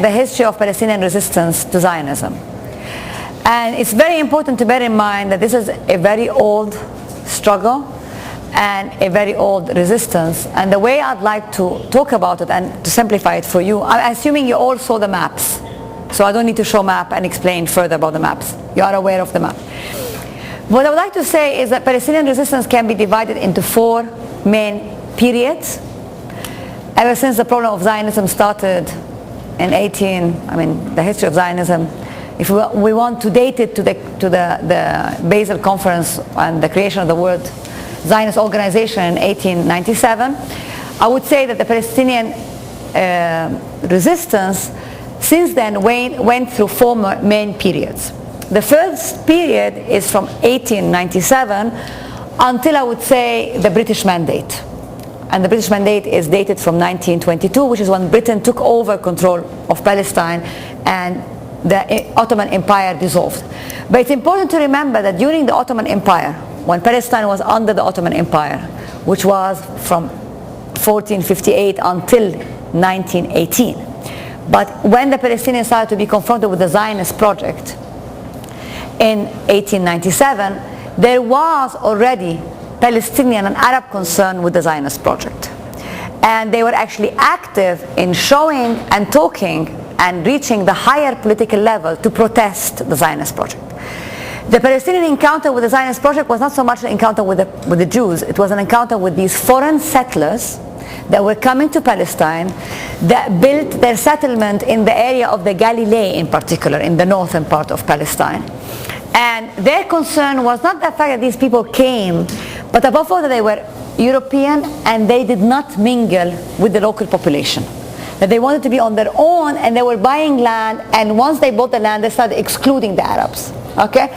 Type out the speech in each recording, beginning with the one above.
the history of Palestinian resistance to Zionism. And it's very important to bear in mind that this is a very old struggle and a very old resistance. And the way I'd like to talk about it and to simplify it for you, I'm assuming you all saw the maps. So I don't need to show map and explain further about the maps. You are aware of the map. What I would like to say is that Palestinian resistance can be divided into 4 main periods. Ever since the problem of Zionism started in the history of Zionism, if we want to date it to the Basel Conference and the creation of the World Zionist Organization in 1897, I would say that the Palestinian resistance since then went through 4 main periods. The first period is from 1897 until, I would say, the British Mandate. And the British Mandate is dated from 1922, which is when Britain took over control of Palestine and the Ottoman Empire dissolved. But it's important to remember that during the Ottoman Empire, when Palestine was under the Ottoman Empire, which was from 1458 until 1918, but when the Palestinians started to be confronted with the Zionist project in 1897, there was already Palestinian and Arab concern with the Zionist project. And they were actually active in showing and talking and reaching the higher political level to protest the Zionist project. The Palestinian encounter with the Zionist project was not so much an encounter with the Jews, it was an encounter with these foreign settlers that were coming to Palestine, that built their settlement in the area of the Galilee in particular, in the northern part of Palestine. And their concern was not the fact that these people came, but above all that they were European and they did not mingle with the local population. That they wanted to be on their own and they were buying land, and once they bought the land they started excluding the Arabs. Okay?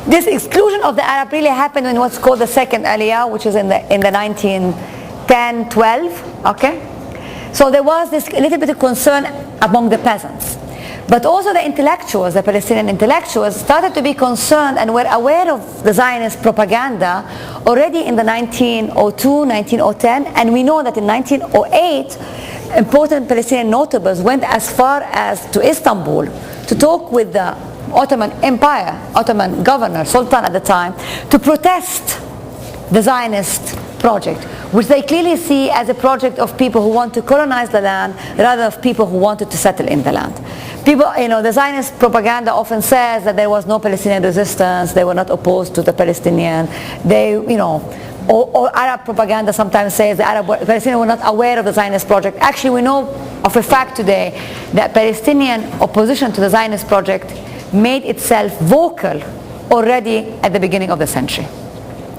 This exclusion of the Arab really happened in what's called the second Aliyah, which is in the 1910-12. Okay? So there was this little bit of concern among the peasants. But also the intellectuals, the Palestinian intellectuals, started to be concerned and were aware of the Zionist propaganda already in the 1902, 1910, and we know that in 1908, important Palestinian notables went as far as to Istanbul to talk with the Ottoman Empire, Ottoman governor, Sultan at the time, to protest the Zionist project, which they clearly see as a project of people who want to colonize the land rather than of people who wanted to settle in the land. People, the Zionist propaganda often says that there was no Palestinian resistance, they were not opposed to the Palestinian, or Arab propaganda sometimes says the Palestinians were not aware of the Zionist project. Actually, we know of a fact today that Palestinian opposition to the Zionist project made itself vocal already at the beginning of the century.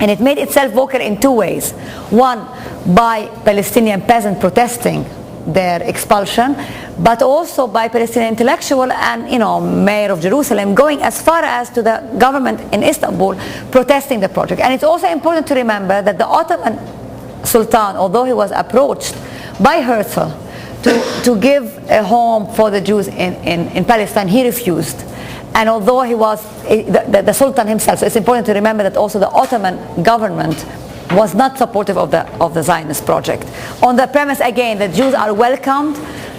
And it made itself vocal in 2 ways. One, by Palestinian peasants protesting their expulsion, but also by Palestinian intellectual and mayor of Jerusalem going as far as to the government in Istanbul protesting the project. And it's also important to remember that the Ottoman Sultan, although he was approached by Herzl to give a home for the Jews in Palestine, he refused. And although he was the Sultan himself, so it's important to remember that also the Ottoman government was not supportive of the Zionist project. On the premise, again, that Jews are welcomed,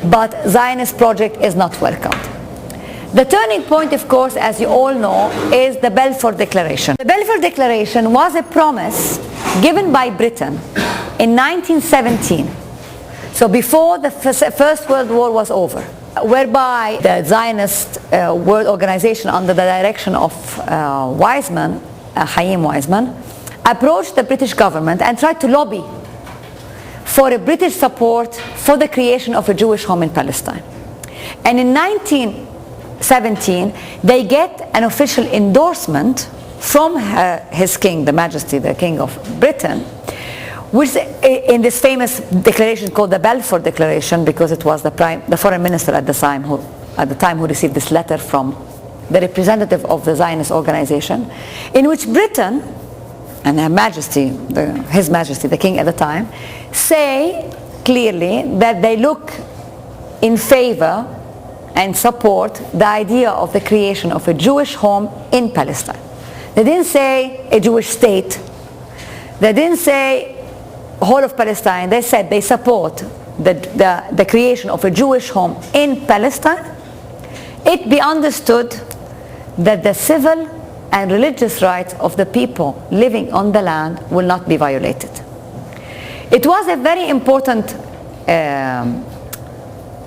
but Zionist project is not welcomed. The turning point, of course, as you all know, is the Balfour Declaration. The Balfour Declaration was a promise given by Britain in 1917, so before the First World War was over, whereby the Zionist World Organization under the direction of Weizmann, Chaim Weizmann, approached the British government and tried to lobby for a British support for the creation of a Jewish home in Palestine. And in 1917, they get an official endorsement from his king, the Majesty, the King of Britain, which in this famous declaration called the Balfour Declaration, because it was the foreign minister at the time who received this letter from the representative of the Zionist organization, in which Britain and Her Majesty, His Majesty, the King at the time, say clearly that they look in favor and support the idea of the creation of a Jewish home in Palestine. They didn't say a Jewish state. They didn't say whole of Palestine. They said they support the creation of a Jewish home in Palestine, it be understood that the civil and religious rights of the people living on the land will not be violated. It was a very important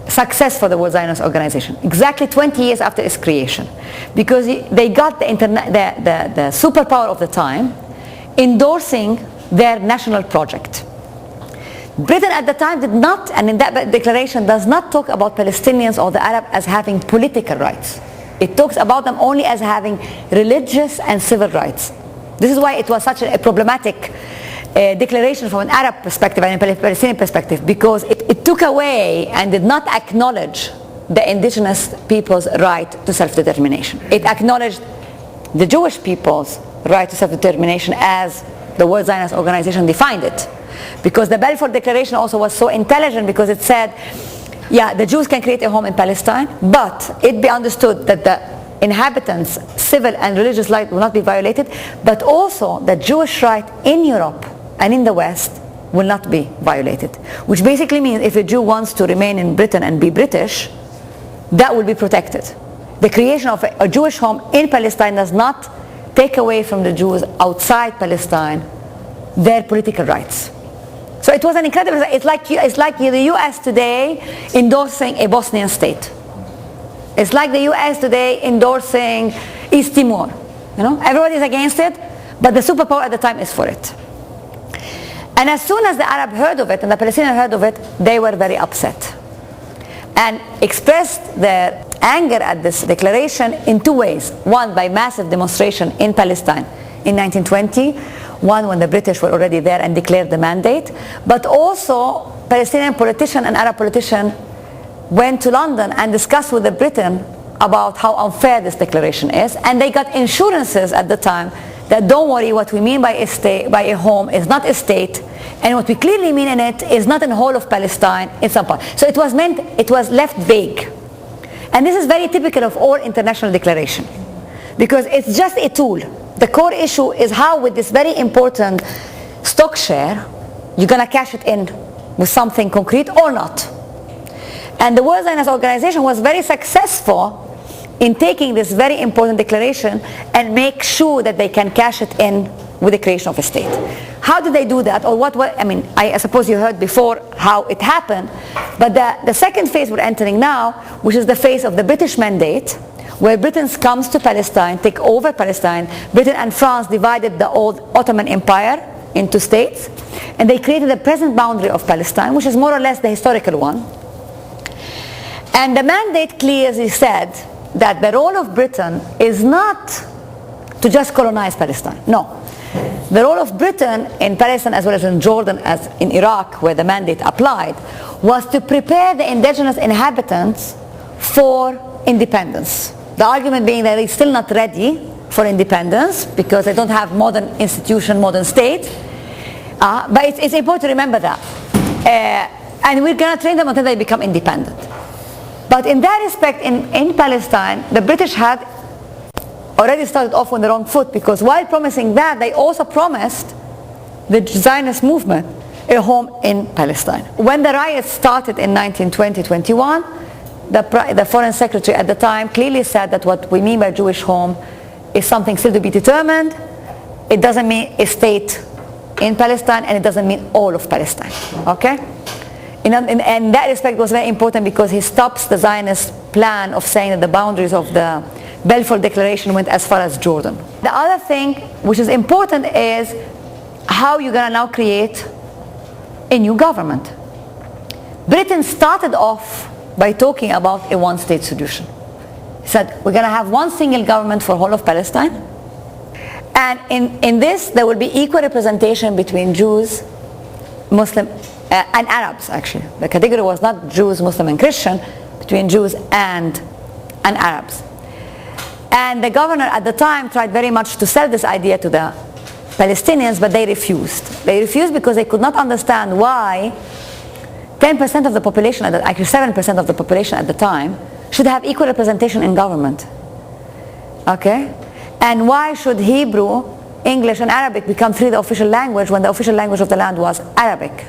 success for the World Zionist Organization, exactly 20 years after its creation, because they got the superpower of the time endorsing their national project. Britain at the time did not, and in that declaration does not talk about Palestinians or the Arab as having political rights. It talks about them only as having religious and civil rights. This is why it was such a problematic declaration from an Arab perspective and a Palestinian perspective, because it took away and did not acknowledge the indigenous people's right to self-determination. It acknowledged the Jewish people's right to self-determination as the World Zionist Organization defined it. Because the Balfour Declaration also was so intelligent, because it said, yeah, the Jews can create a home in Palestine, but it be understood that the inhabitants' civil and religious rights will not be violated, but also the Jewish right in Europe and in the West will not be violated. Which basically means if a Jew wants to remain in Britain and be British, that will be protected. The creation of a Jewish home in Palestine does not take away from the Jews outside Palestine their political rights. So it was an incredible, it's like the US today endorsing a Bosnian state. It's like the US today endorsing East Timor. You know, everybody is against it, but the superpower at the time is for it. And as soon as the Arab heard of it and the Palestinians heard of it, they were very upset and expressed their anger at this declaration in two ways. One, by massive demonstration in Palestine in 1920. One, when the British were already there and declared the mandate. But also, Palestinian politician and Arab politician went to London and discussed with the Britain about how unfair this declaration is. And they got assurances at the time that don't worry, what we mean by a state, by a home, is not a state, and what we clearly mean in it is not in the whole of Palestine, in some part. So it was left vague. And this is very typical of all international declaration, because it's just a tool. The core issue is how, with this very important stock share, you're going to cash it in with something concrete or not. And the World Zionist Organization was very successful in taking this very important declaration and make sure that they can cash it in with the creation of a state. How did they do that? Or I suppose you heard before how it happened, but the second phase we're entering now, which is the phase of the British mandate, where Britain comes to Palestine, take over Palestine. Britain and France divided the old Ottoman Empire into states, and they created the present boundary of Palestine, which is more or less the historical one. And the mandate clearly said that the role of Britain is not to just colonize Palestine. No. The role of Britain in Palestine, as well as in Jordan, as in Iraq, where the mandate applied, was to prepare the indigenous inhabitants for independence. The argument being that they're still not ready for independence because they don't have modern institution, modern state. But it's important to remember that. And we're going to train them until they become independent. But in that respect, in Palestine, the British had already started off on the wrong foot, because while promising that, they also promised the Zionist movement a home in Palestine. When the riots started in 1920-21, the foreign secretary at the time clearly said that what we mean by Jewish home is something still to be determined. It doesn't mean a state in Palestine, and it doesn't mean all of Palestine. Okay? In that respect, it was very important, because he stops the Zionist plan of saying that the boundaries of the Balfour Declaration went as far as Jordan. The other thing which is important is how you're going to now create a new government. Britain started off by talking about a one-state solution. He said, we're going to have one single government for whole of Palestine, and in this there will be equal representation between Jews, Muslim, and Arabs. Actually, the category was not Jews, Muslim, and Christian, between Jews and Arabs. And the governor at the time tried very much to sell this idea to the Palestinians, but they refused. They refused because they could not understand why 10% of the population, actually 7% of the population at the time, should have equal representation in government. Okay? And why should Hebrew, English, and Arabic become the official language when the official language of the land was Arabic?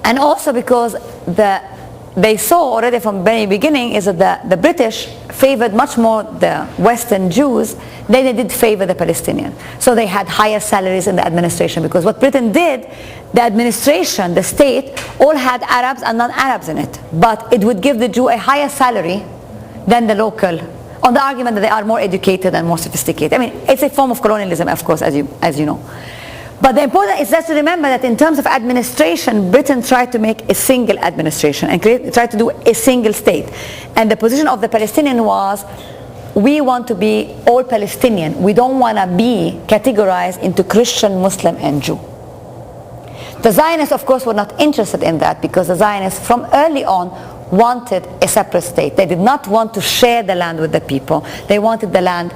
And also because they saw already from the very beginning is that the British favored much more the Western Jews than they did favor the Palestinian. So they had higher salaries in the administration, because what Britain did, the administration, the state, all had Arabs and non-Arabs in it. But it would give the Jew a higher salary than the local, on the argument that they are more educated and more sophisticated. I mean, it's a form of colonialism, of course, as you know. But the important is just to remember that in terms of administration, Britain tried to make a single administration and tried to do a single state. And the position of the Palestinian was, we want to be all Palestinian. We don't want to be categorized into Christian, Muslim, and Jew. The Zionists, of course, were not interested in that, because the Zionists from early on wanted a separate state. They did not want to share the land with the people. They wanted the land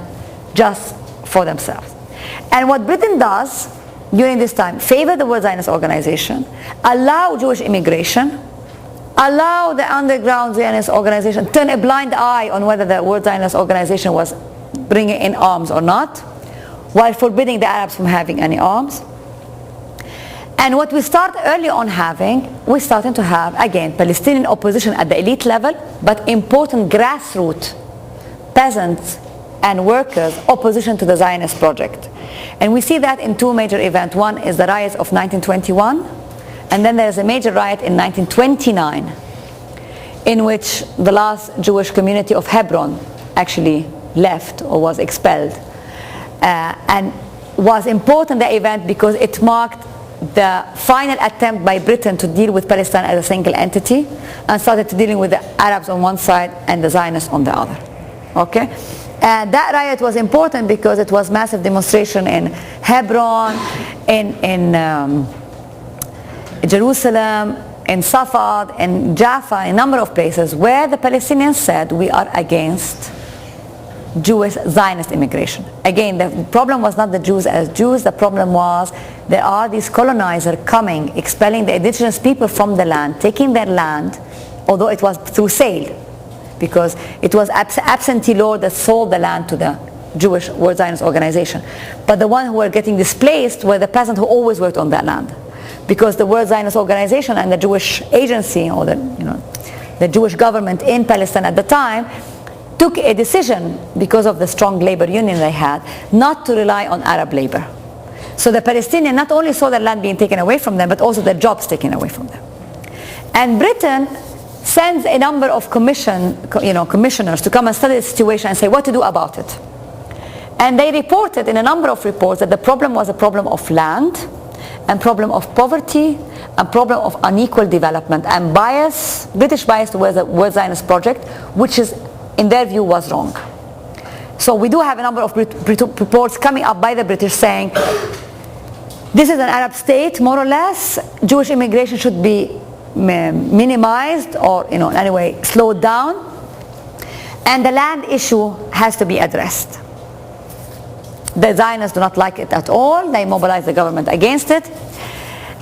just for themselves. And what Britain does during this time, favor the World Zionist Organization, allow Jewish immigration, allow the underground Zionist organization, turn a blind eye on whether the World Zionist Organization was bringing in arms or not, while forbidding the Arabs from having any arms. And what we start early on having, we're starting to have, again, Palestinian opposition at the elite level, but important grassroots, peasants and workers, opposition to the Zionist project. And we see that in two major events. One is the riots of 1921, and then there's a major riot in 1929, in which the last Jewish community of Hebron actually left or was expelled. And was important, the event, because it marked the final attempt by Britain to deal with Palestine as a single entity, and started dealing with the Arabs on one side and the Zionists on the other. Okay? And that riot was important because it was massive demonstration in Hebron, in Jerusalem, in Safad, in Jaffa, a number of places where the Palestinians said, we are against Jewish Zionist immigration. Again, the problem was not the Jews as Jews, the problem was there are these colonizers coming, expelling the indigenous people from the land, taking their land, although it was through sale, because it was absentee law that sold the land to the Jewish World Zionist Organization. But the ones who were getting displaced were the peasants who always worked on that land, because the World Zionist Organization and the Jewish agency, or the Jewish government in Palestine at the time, took a decision, because of the strong labor union they had, not to rely on Arab labor. So the Palestinians not only saw their land being taken away from them, but also their jobs taken away from them. And Britain sends a number of commissioners to come and study the situation and say what to do about it. And they reported in a number of reports that the problem was a problem of land, and problem of poverty, and problem of unequal development, and bias, British bias towards the World Zionist project, which is, in their view, was wrong. So we do have a number of reports coming up by the British saying, this is an Arab state, more or less, Jewish immigration should be minimized, or in any way slowed down, and the land issue has to be addressed. The Zionists do not like it at all. They mobilize the government against it.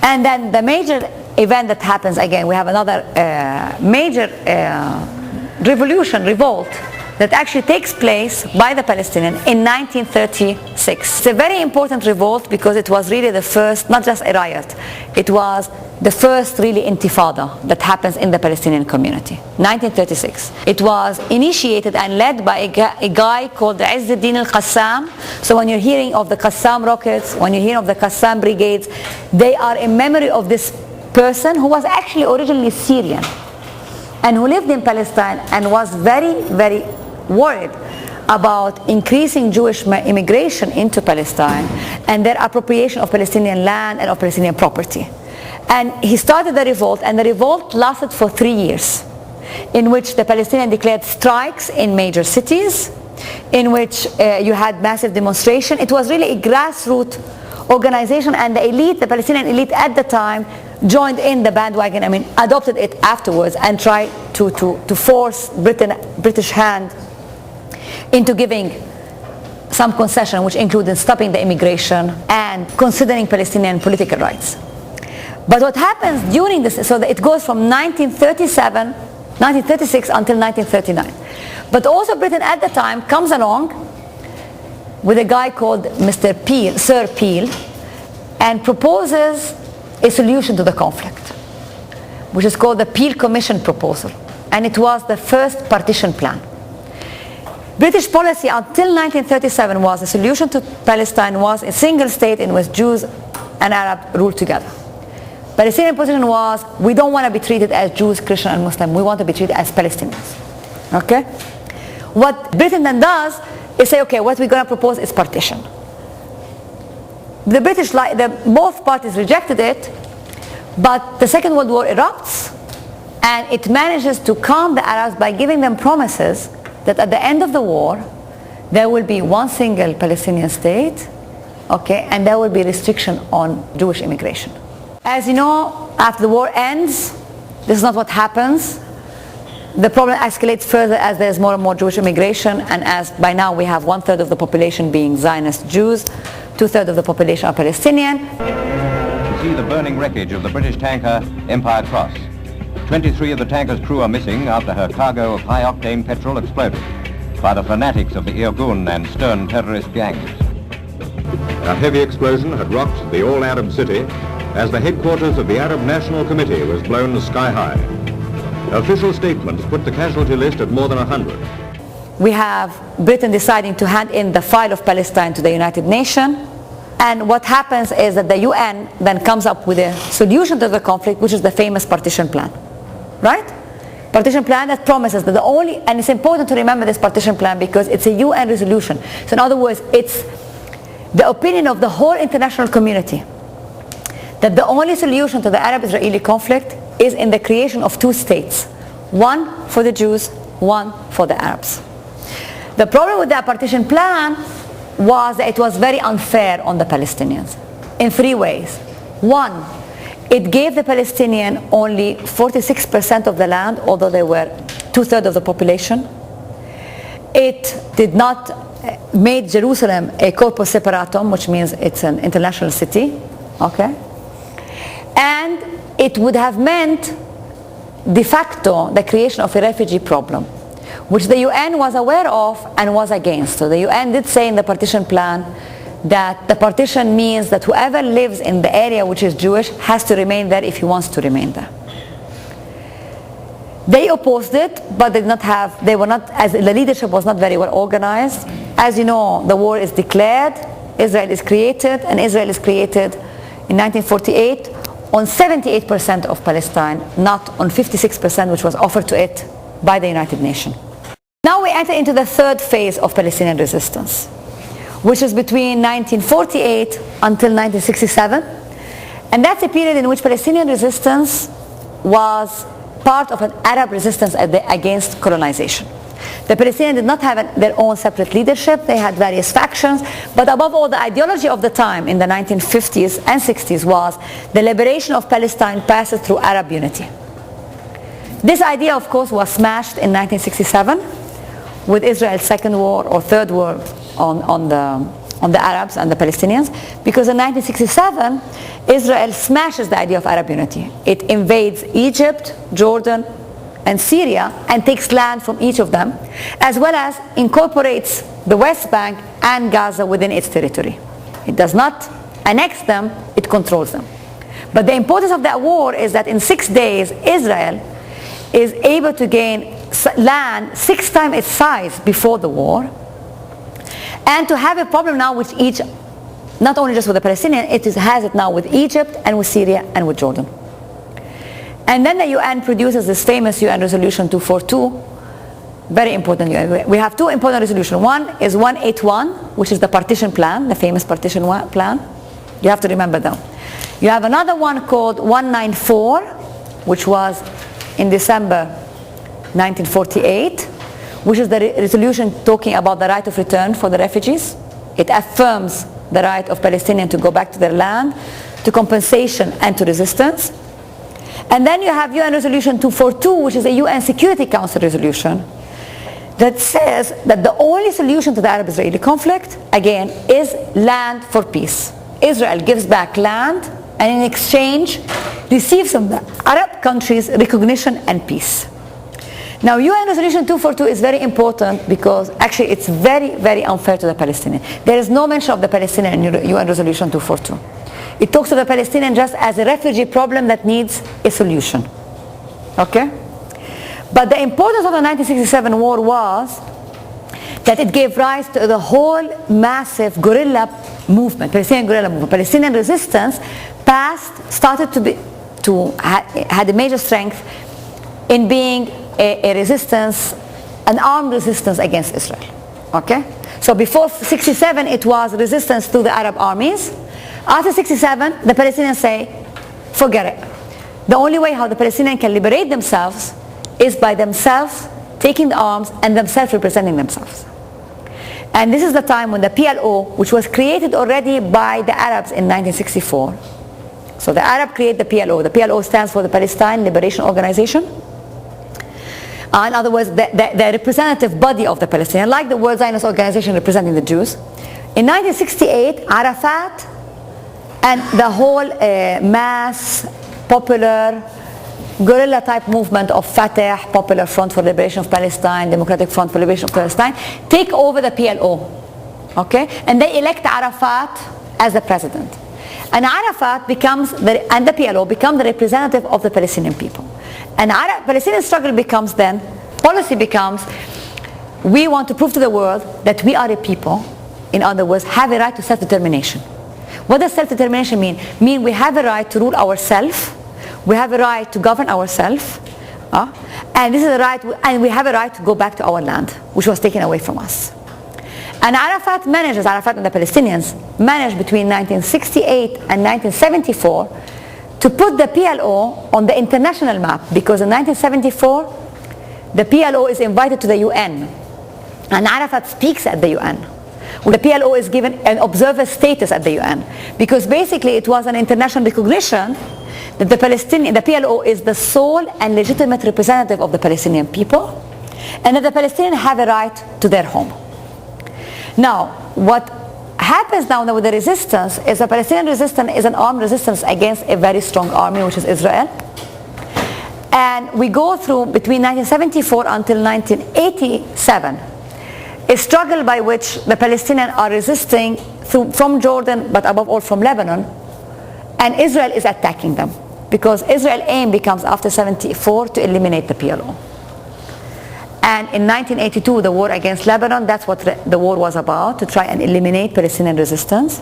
And then the major event that happens, again, we have another major revolt that actually takes place by the Palestinians in 1936. It's a very important revolt because it was really the first, not just a riot, it was the first really Intifada that happens in the Palestinian community, 1936. It was initiated and led by a guy called Izzuddin al-Qassam. So when you're hearing of the Qassam rockets, when you're hearing of the Qassam brigades, they are in memory of this person who was actually originally Syrian and who lived in Palestine and was very, very worried about increasing Jewish immigration into Palestine and their appropriation of Palestinian land and of Palestinian property. And he started the revolt, and the revolt lasted for 3 years, in which the Palestinians declared strikes in major cities, in which you had massive demonstration. It was really a grassroots organization, and the elite, the Palestinian elite at the time, joined in the bandwagon, adopted it afterwards, and tried to force British hand into giving some concession, which included stopping the immigration and considering Palestinian political rights. But what happens during this, so that it goes from 1936 until 1939. But also Britain at the time comes along with a guy called Mr. Peel, Sir Peel, and proposes a solution to the conflict. which is called the Peel Commission proposal, and it was the first partition plan. British policy until 1937 was the solution to Palestine was a single state in which Jews and Arab ruled together. Palestinian position was, we don't want to be treated as Jews, Christian, and Muslim. We want to be treated as Palestinians. Okay? What Britain then does is say, okay, what we're going to propose is partition. The British, both parties rejected it, but the Second World War erupts, and it manages to calm the Arabs by giving them promises that at the end of the war, there will be one single Palestinian state, okay, and there will be restriction on Jewish immigration. As you know, after the war ends, this is not what happens. The problem escalates further as there's more and more Jewish immigration, and as by now we have 1/3 of the population being Zionist Jews, 2/3 of the population are Palestinian. To see the burning wreckage of the British tanker Empire Cross. 23 of the tanker's crew are missing after her cargo of high-octane petrol exploded by the fanatics of the Irgun and Stern terrorist gangs. A heavy explosion had rocked the all-Arab city as the headquarters of the Arab National Committee was blown sky high. Official statements put the casualty list at more than 100. We have Britain deciding to hand in the file of Palestine to the United Nations, and what happens is that the UN then comes up with a solution to the conflict, which is the famous partition plan. Right? Partition plan that promises that the only, and it's important to remember this partition plan because it's a UN resolution. So in other words, it's the opinion of the whole international community that the only solution to the Arab-Israeli conflict is in the creation of two states. One for the Jews, one for the Arabs. The problem with that partition plan was that it was very unfair on the Palestinians in three ways. One, it gave the Palestinian only 46% of the land, although they were 2/3 of the population. It did not make Jerusalem a corpus separatum, which means it's an international city, okay? And it would have meant de facto the creation of a refugee problem, which the UN was aware of and was against. So the UN did say in the partition plan that the partition means that whoever lives in the area which is Jewish has to remain there if he wants to remain there. They opposed it, but they were not, as the leadership was not very well organized. As you know, the war is declared, Israel is created, and Israel is created in 1948 on 78% of Palestine, not on 56%, which was offered to it by the United Nations. Now we enter into the third phase of Palestinian resistance, which is between 1948 until 1967. And that's a period in which Palestinian resistance was part of an Arab resistance against colonization. The Palestinians did not have their own separate leadership. They had various factions. But above all, the ideology of the time in the 1950s and 60s was the liberation of Palestine passes through Arab unity. This idea, of course, was smashed in 1967 with Israel's second war or third war on the Arabs and the Palestinians, because in 1967 Israel smashes the idea of Arab unity. It invades Egypt, Jordan, and Syria and takes land from each of them, as well as incorporates the West Bank and Gaza within its territory. It does not annex them, it controls them. But the importance of that war is that in 6 days Israel is able to gain land 6 times its size before the war, and to have a problem now with each, not only just with the Palestinians, has it now with Egypt and with Syria and with Jordan. And then the UN produces this famous UN Resolution 242, very important. We have two important resolutions. One is 181, which is the partition plan, the famous partition plan. You have to remember them. You have another one called 194, which was in December 1948, which is the resolution talking about the right of return for the refugees. It affirms the right of Palestinians to go back to their land, to compensation and to resistance. And then you have UN Resolution 242, which is a UN Security Council resolution that says that the only solution to the Arab-Israeli conflict, again, is land for peace. Israel gives back land and in exchange receives from the Arab countries recognition and peace. Now, UN Resolution 242 is very important because actually it's very, very unfair to the Palestinians. There is no mention of the Palestinian in UN Resolution 242. It talks of the Palestinian just as a refugee problem that needs a solution. Okay? But the importance of the 1967 war was that it gave rise to the whole massive guerrilla movement, Palestinian guerrilla movement. Palestinian resistance had a major strength in being a resistance, an armed resistance against Israel. Okay? So before 67 it was resistance to the Arab armies. After 67 the Palestinians say, forget it. The only way how the Palestinians can liberate themselves is by themselves taking the arms and themselves representing themselves. And this is the time when the PLO, which was created already by the Arabs in 1964. So the Arab created the PLO. The PLO stands for the Palestine Liberation Organization. In other words, the representative body of the Palestinians, like the World Zionist Organization representing the Jews. In 1968, Arafat and the whole mass, popular, guerrilla type movement of Fatah, Popular Front for Liberation of Palestine, Democratic Front for Liberation of Palestine, take over the PLO. Okay? And they elect Arafat as the president. And Arafat and the PLO become the representative of the Palestinian people. And Palestinian struggle becomes then, policy becomes, we want to prove to the world that we are a people, in other words, have a right to self-determination. What does self-determination mean? Mean we have a right to rule ourselves, we have a right to govern ourselves, and this is a right, and we have a right to go back to our land, which was taken away from us. And Arafat and the Palestinians managed between 1968 and 1974 to put the PLO on the international map, because in 1974 the PLO is invited to the UN and Arafat speaks at the UN. The PLO is given an observer status at the UN, because basically it was an international recognition that the PLO is the sole and legitimate representative of the Palestinian people, and that the Palestinians have a right to their home. Now, what happens now with the resistance is the Palestinian resistance is an armed resistance against a very strong army, which is Israel. And we go through, between 1974 until 1987, a struggle by which the Palestinians are resisting from Jordan, but above all from Lebanon, and Israel is attacking them, because Israel's aim becomes after 74 to eliminate the PLO. And in 1982, the war against Lebanon, that's what the war was about, to try and eliminate Palestinian resistance,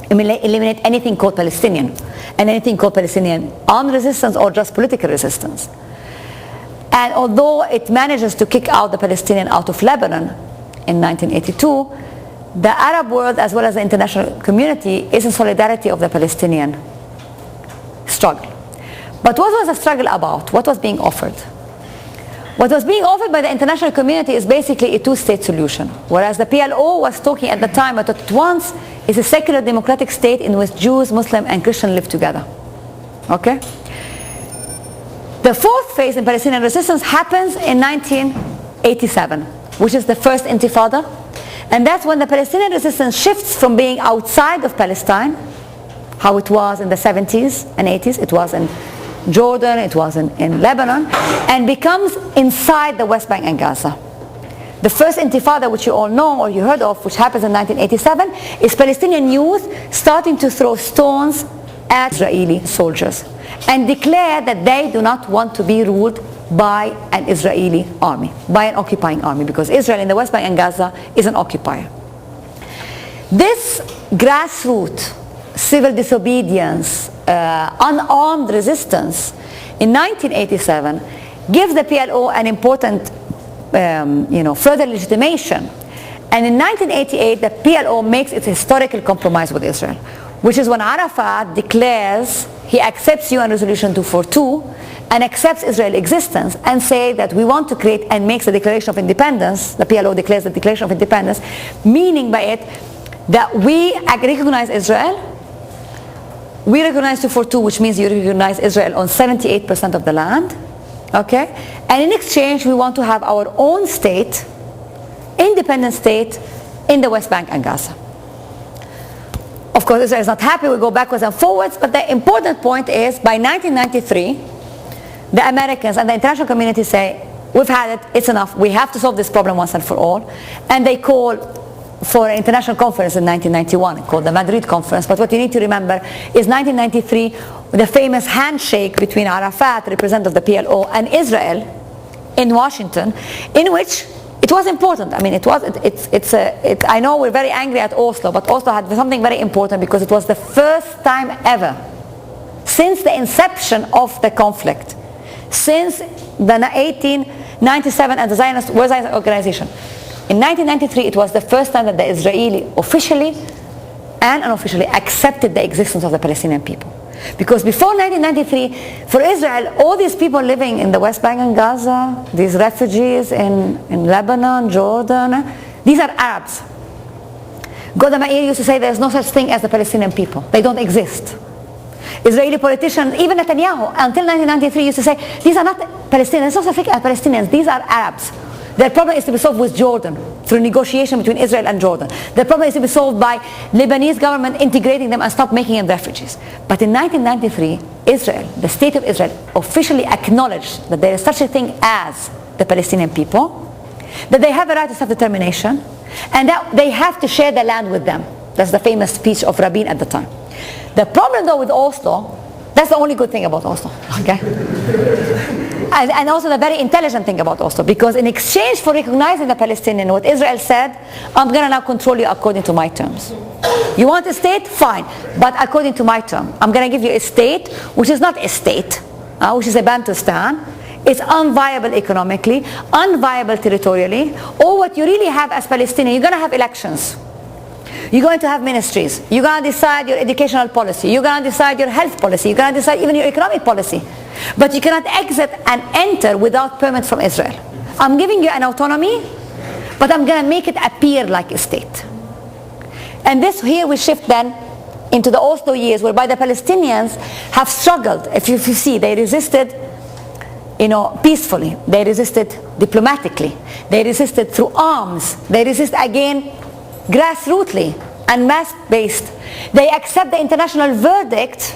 eliminate anything called Palestinian, and anything called Palestinian armed resistance or just political resistance. And although it manages to kick out the Palestinian out of Lebanon in 1982, the Arab world as well as the international community is in solidarity of the Palestinian struggle. But what was the struggle about? What was being offered? What was being offered by the international community is basically a two-state solution, whereas the PLO was talking at the time that it once is a secular democratic state in which Jews, Muslims and Christians live together. Okay? The fourth phase in Palestinian resistance happens in 1987, which is the first Intifada, and that's when the Palestinian resistance shifts from being outside of Palestine, how it was in the 70s and 80s, it was in Jordan, it was in Lebanon, and becomes inside the West Bank and Gaza. The first Intifada, which you all know or you heard of, which happens in 1987, is Palestinian youth starting to throw stones at Israeli soldiers and declare that they do not want to be ruled by an Israeli army, by an occupying army, because Israel in the West Bank and Gaza is an occupier. This grassroots civil disobedience, unarmed resistance in 1987 gives the PLO an important further legitimation. And in 1988 the PLO makes its historical compromise with Israel, which is when Arafat declares he accepts UN Resolution 242 and accepts Israel's existence and say that we want to create, and makes a declaration of independence. The PLO declares the Declaration of Independence, meaning by it that we recognize Israel. We recognize 242, which means you recognize Israel on 78% of the land, okay? And in exchange, we want to have our own state, independent state, in the West Bank and Gaza. Of course, Israel is not happy. We go backwards and forwards, but the important point is, by 1993, the Americans and the international community say, we've had it, it's enough, we have to solve this problem once and for all, and they call for an international conference in 1991 called the Madrid Conference. But what you need to remember is 1993, the famous handshake between Arafat, representative of the PLO, and Israel in Washington, in which it was important. I mean, I know we're very angry at Oslo, but Oslo had something very important because it was the first time ever since the inception of the conflict, since the 1897 and the Zionist organization. In 1993, it was the first time that the Israeli officially and unofficially accepted the existence of the Palestinian people. Because before 1993, for Israel, all these people living in the West Bank and Gaza, these refugees in Lebanon, Jordan, these are Arabs. Golda Meir used to say there's no such thing as the Palestinian people. They don't exist. Israeli politicians, even Netanyahu, until 1993 used to say, these are not Palestinians, there's no such thing as Palestinians, these are Arabs. Their problem is to be solved with Jordan, through negotiation between Israel and Jordan. Their problem is to be solved by Lebanese government integrating them and stop making them refugees. But in 1993, Israel, the state of Israel, officially acknowledged that there is such a thing as the Palestinian people, that they have a right to self-determination, and that they have to share the land with them. That's the famous speech of Rabin at the time. The problem though with Oslo, that's the only good thing about Oslo, okay? And also the very intelligent thing about Oslo, because in exchange for recognizing the Palestinian, what Israel said, I'm going to now control you according to my terms. You want a state? Fine, but according to my term. I'm going to give you a state, which is not a state, which is a Bantustan. It's unviable economically, unviable territorially, or what you really have as Palestinian, you're going to have elections. You're going to have ministries. You're going to decide your educational policy. You're going to decide your health policy. You're going to decide even your economic policy. But you cannot exit and enter without permits from Israel. I'm giving you an autonomy, but I'm going to make it appear like a state. And this here we shift then into the Oslo years, whereby the Palestinians have struggled. If you see, they resisted, peacefully. They resisted diplomatically. They resisted through arms. They resist again grassrootly and mass-based. They accept the international verdict,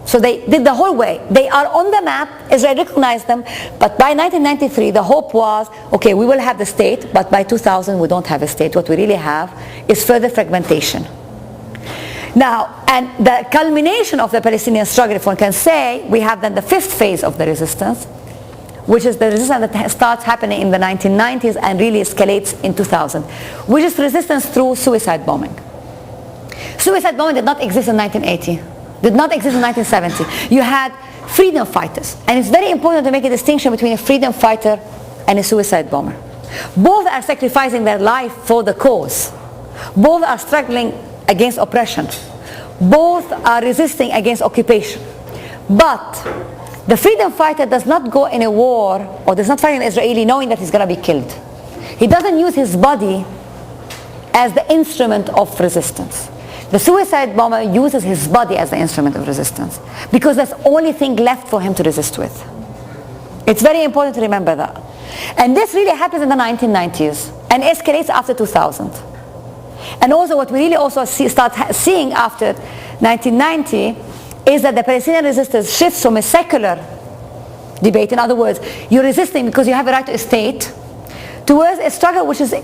so they did the whole way. They are on the map, Israel recognized them, but by 1993 the hope was, okay, we will have the state, but by 2000 we don't have a state. What we really have is further fragmentation. Now, and the culmination of the Palestinian struggle, if one can say, we have then the fifth phase of the resistance, which is the resistance that starts happening in the 1990s and really escalates in 2000, which is resistance through suicide bombing. Suicide bombing did not exist in 1980, did not exist in 1970. You had freedom fighters, and it's very important to make a distinction between a freedom fighter and a suicide bomber. Both are sacrificing their life for the cause. Both are struggling against oppression. Both are resisting against occupation. But the freedom fighter does not go in a war or does not fight an Israeli knowing that he's going to be killed. He doesn't use his body as the instrument of resistance. The suicide bomber uses his body as the instrument of resistance because that's the only thing left for him to resist with. It's very important to remember that. And this really happens in the 1990s and escalates after 2000. And also what we really also start seeing after 1990 is that the Palestinian resistance shifts from a secular debate, in other words, you're resisting because you have a right to a state, towards a struggle which is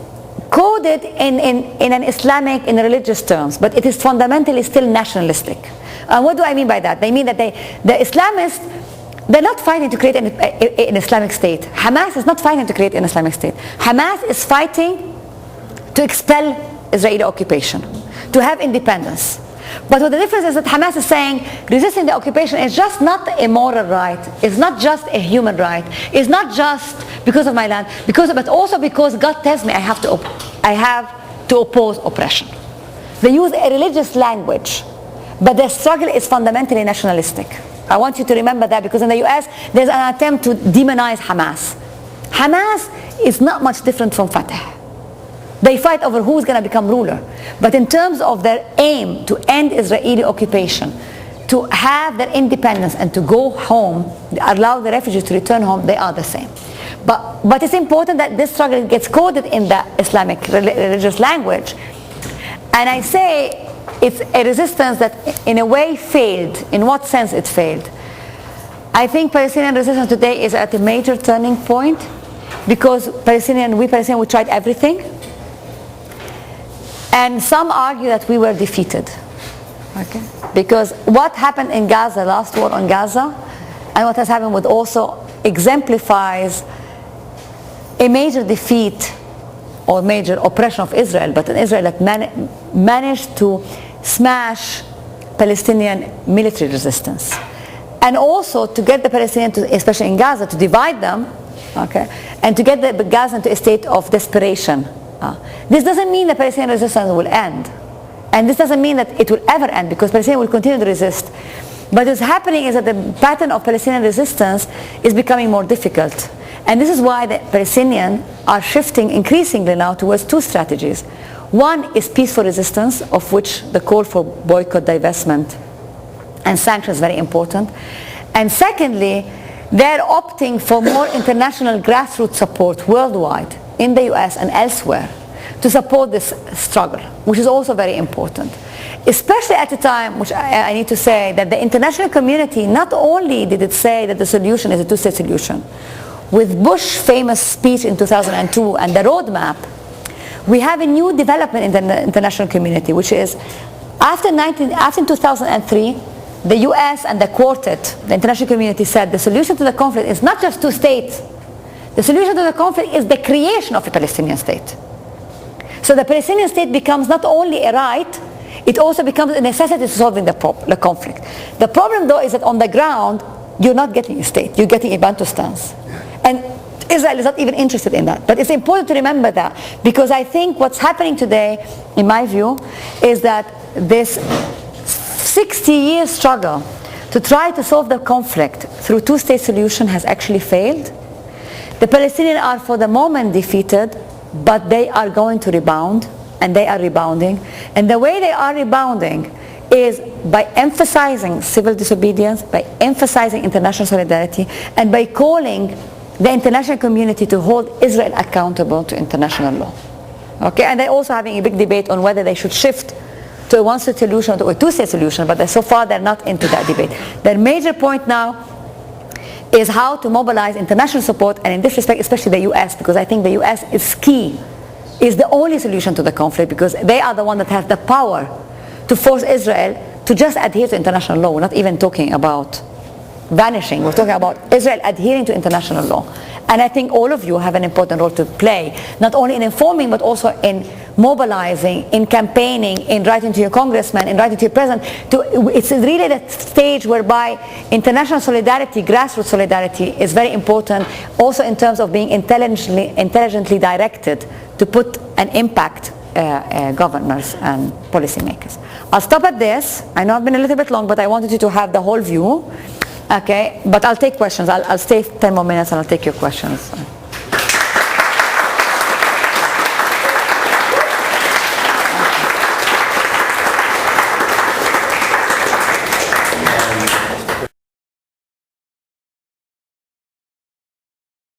coded in an Islamic, in religious terms, but it is fundamentally still nationalistic. What do I mean by that? They mean that the Islamists, they're not fighting to create an Islamic state. Hamas is not fighting to create an Islamic state. Hamas is fighting to expel Israeli occupation, to have independence. But what the difference is that Hamas is saying resisting the occupation is just not a moral right, it's not just a human right, it's not just because of my land, but also because God tells me I have to oppose oppression. They use a religious language, but their struggle is fundamentally nationalistic. I want you to remember that, because in the US there's an attempt to demonize Hamas. Hamas is not much different from Fatah. They fight over who's going to become ruler. But in terms of their aim to end Israeli occupation, to have their independence and to go home, allow the refugees to return home, they are the same. But it's important that this struggle gets coded in the Islamic religious language. And I say it's a resistance that in a way failed. In what sense it failed? I think Palestinian resistance today is at a major turning point, because we Palestinians, we tried everything. And some argue that we were defeated. Okay? Because what happened in Gaza, last war on Gaza, and what has happened with also exemplifies a major defeat or major oppression of Israel, but an Israel that managed to smash Palestinian military resistance. And also to get the Palestinians, especially in Gaza, to divide them, okay, and to get the Gaza into a state of desperation. This doesn't mean the Palestinian resistance will end. And this doesn't mean that it will ever end, because Palestinians will continue to resist. But what's happening is that the pattern of Palestinian resistance is becoming more difficult. And this is why the Palestinians are shifting increasingly now towards two strategies. One is peaceful resistance, of which the call for boycott, divestment, and sanctions is very important. And secondly, they're opting for more international grassroots support worldwide, in the US and elsewhere, to support this struggle, which is also very important. Especially at a time, which I need to say, that the international community, not only did it say that the solution is a two-state solution, with Bush's famous speech in 2002 and the roadmap, we have a new development in the international community, which is after 2003, the US and the Quartet, the international community, said the solution to the conflict is not just two states. The solution to the conflict is the creation of a Palestinian state. So the Palestinian state becomes not only a right, it also becomes a necessity to solving the conflict. The problem, though, is that on the ground, you're not getting a state, you're getting a Bantustan. And Israel is not even interested in that. But it's important to remember that, because I think what's happening today, in my view, is that this 60-year struggle to try to solve the conflict through two-state solution has actually failed. The Palestinians are for the moment defeated, but they are going to rebound, and they are rebounding. And the way they are rebounding is by emphasizing civil disobedience, by emphasizing international solidarity, and by calling the international community to hold Israel accountable to international law. Okay, and they're also having a big debate on whether they should shift to a one-state solution or a two-state solution, but so far they're not into that debate. Their major point now is how to mobilize international support, and in this respect, especially the US, because I think the US is key, is the only solution to the conflict, because they are the one that have the power to force Israel to just adhere to international law. We're not even talking about vanishing. We're talking about Israel adhering to international law. And I think all of you have an important role to play, not only in informing, but also in mobilizing, in campaigning, in writing to your congressman, in writing to your president. It's really that stage whereby international solidarity, grassroots solidarity, is very important, also in terms of being intelligently directed to put an impact governors and policymakers. I'll stop at this. I know I've been a little bit long, but I wanted you to have the whole view. Okay, but I'll take questions. I'll stay 10 more minutes and I'll take your questions.